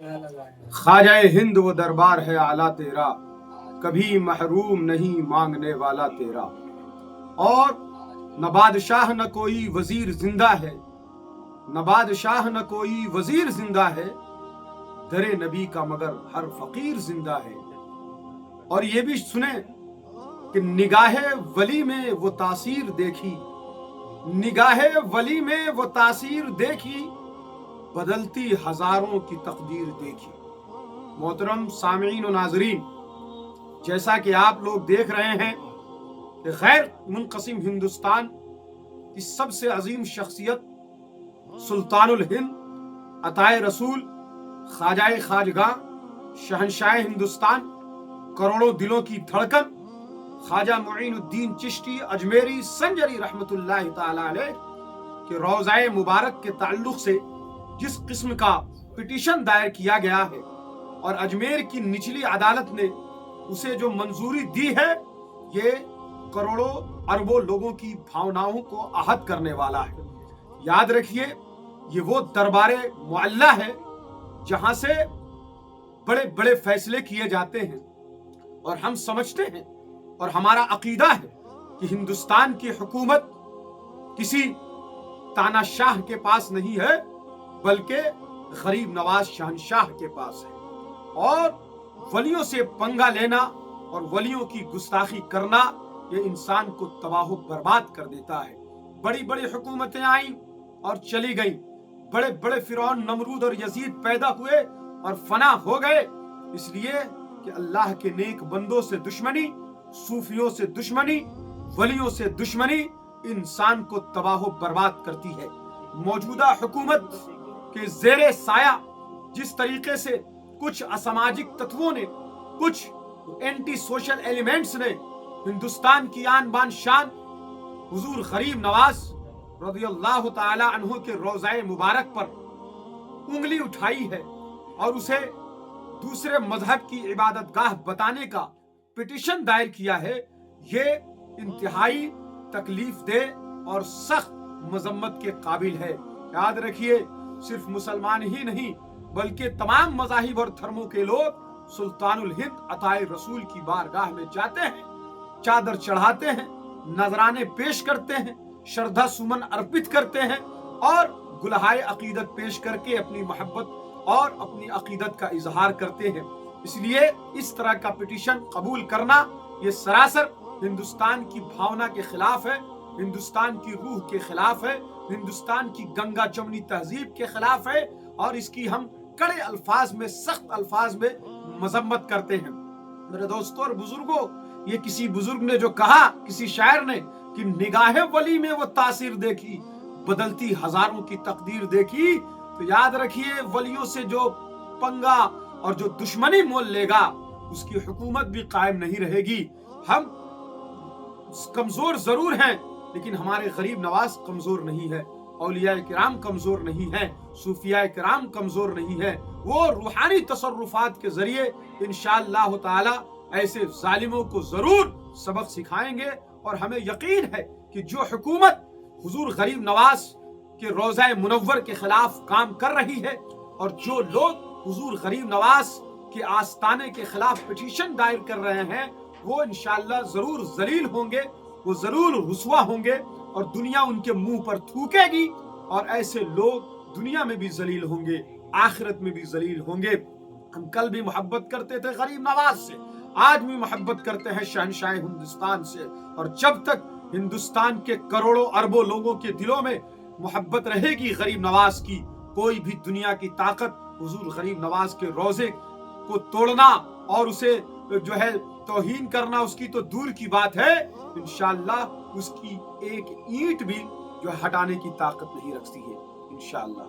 خواجہ ہند وہ دربار ہے اعلیٰ تیرا، کبھی محروم نہیں مانگنے والا تیرا۔ اور نہ بادشاہ نہ کوئی وزیر زندہ ہے، نہ بادشاہ نہ کوئی وزیر زندہ ہے، در نبی کا مگر ہر فقیر زندہ ہے۔ اور یہ بھی سنیں کہ نگاہ ولی میں وہ تاثیر دیکھی، نگاہ ولی میں وہ تاثیر دیکھی، بدلتی ہزاروں کی تقدیر دیکھی۔ محترم سامعین و ناظرین، جیسا کہ آپ لوگ دیکھ رہے ہیں کہ غیر منقسم ہندوستان کی سب سے عظیم شخصیت سلطان الہند عطائے رسول خواجہ خواجگاں شہنشاہ ہندوستان کروڑوں دلوں کی دھڑکن خواجہ معین الدین چشتی اجمیری سنجری رحمت اللہ تعالی علیہ کہ روضہ مبارک کے تعلق سے جس قسم کا پٹیشن دائر کیا گیا ہے اور اجمیر کی نچلی عدالت نے اسے جو منظوری دی ہے، یہ کروڑوں اربوں لوگوں کی بھاوناؤں کو آہت کرنے والا ہے۔ یاد رکھیے، یہ وہ دربار معلیٰ ہے جہاں سے بڑے بڑے فیصلے کیے جاتے ہیں، اور ہم سمجھتے ہیں اور ہمارا عقیدہ ہے کہ ہندوستان کی حکومت کسی تانا شاہ کے پاس نہیں ہے بلکہ غریب نواز شہنشاہ کے پاس ہے۔ اور ولیوں سے پنگا لینا اور ولیوں کی گستاخی کرنا یہ انسان کو تباہ و برباد کر دیتا ہے۔ بڑی بڑی حکومتیں آئیں اور چلی گئیں، بڑے بڑے فرعون نمرود اور یزید پیدا ہوئے اور فنا ہو گئے، اس لیے کہ اللہ کے نیک بندوں سے دشمنی، صوفیوں سے دشمنی، ولیوں سے دشمنی انسان کو تباہ و برباد کرتی ہے۔ موجودہ حکومت کے زیر سایہ جس طریقے سے کچھ اساماجک تتووں نے، کچھ اینٹی سوشل ایلیمنٹس نے ہندوستان کی آن بان شان حضور غریب نواز رضی اللہ تعالی عنہ کے روضہ مبارک پر انگلی اٹھائی ہے اور اسے دوسرے مذہب کی عبادت گاہ بتانے کا پٹیشن دائر کیا ہے، یہ انتہائی تکلیف دہ اور سخت مذمت کے قابل ہے۔ یاد رکھیے، صرف مسلمان ہی نہیں بلکہ تمام مذاہب اور دھرموں کے لوگ سلطان الہند عطائے رسول کی بارگاہ میں جاتے ہیں، چادر چڑھاتے ہیں، نذرانے پیش کرتے ہیں، شردھا سمن ارپت کرتے ہیں اور گلہائے عقیدت پیش کر کے اپنی محبت اور اپنی عقیدت کا اظہار کرتے ہیں۔ اس لیے اس طرح کا پٹیشن قبول کرنا یہ سراسر ہندوستان کی بھاونا کے خلاف ہے، ہندوستان کی روح کے خلاف ہے، ہندوستان کی گنگا جمنی تہذیب کے خلاف ہے، اور اس کی ہم کڑے الفاظ میں، سخت الفاظ میں مذمت کرتے ہیں۔ میرے دوستوں اور بزرگوں، یہ کسی بزرگ نے جو کہا، کسی شاعر نے، کہ نگاہ ولی میں وہ تاثیر دیکھی، بدلتی ہزاروں کی تقدیر دیکھی، تو یاد رکھیے ولیوں سے جو پنگا اور جو دشمنی مول لے گا اس کی حکومت بھی قائم نہیں رہے گی۔ ہم کمزور ضرور ہیں لیکن ہمارے غریب نواز کمزور نہیں ہے، اولیاء کرام کمزور نہیں ہیں، صوفیاء کرام کمزور نہیں ہیں۔ وہ روحانی تصرفات کے ذریعے انشاءاللہ تعالی ایسے ظالموں کو ضرور سبق سکھائیں گے، اور ہمیں یقین ہے کہ جو حکومت حضور غریب نواز کے روضہ منور کے خلاف کام کر رہی ہے اور جو لوگ حضور غریب نواز کے آستانے کے خلاف پٹیشن دائر کر رہے ہیں، وہ انشاءاللہ ضرور ذلیل ہوں گے، وہ ضرور رسوا ہوں گے، اور دنیا ان کے منہ پر تھوکے گی، اور ایسے لوگ دنیا میں بھی ذلیل ہوں گے، آخرت میں بھی ذلیل ہوں گے۔ ہم کل بھی محبت کرتے تھے غریب نواز سے، آج بھی محبت کرتے ہیں شہنشاہ ہندوستان سے، اور جب تک ہندوستان کے کروڑوں اربوں لوگوں کے دلوں میں محبت رہے گی غریب نواز کی، کوئی بھی دنیا کی طاقت حضور غریب نواز کے روضے کو توڑنا اور اسے جو ہے توہین کرنا اس کی تو دور کی بات ہے، انشاءاللہ اس کی ایک اینٹ بھی جو ہٹانے کی طاقت نہیں رکھتی ہے انشاءاللہ۔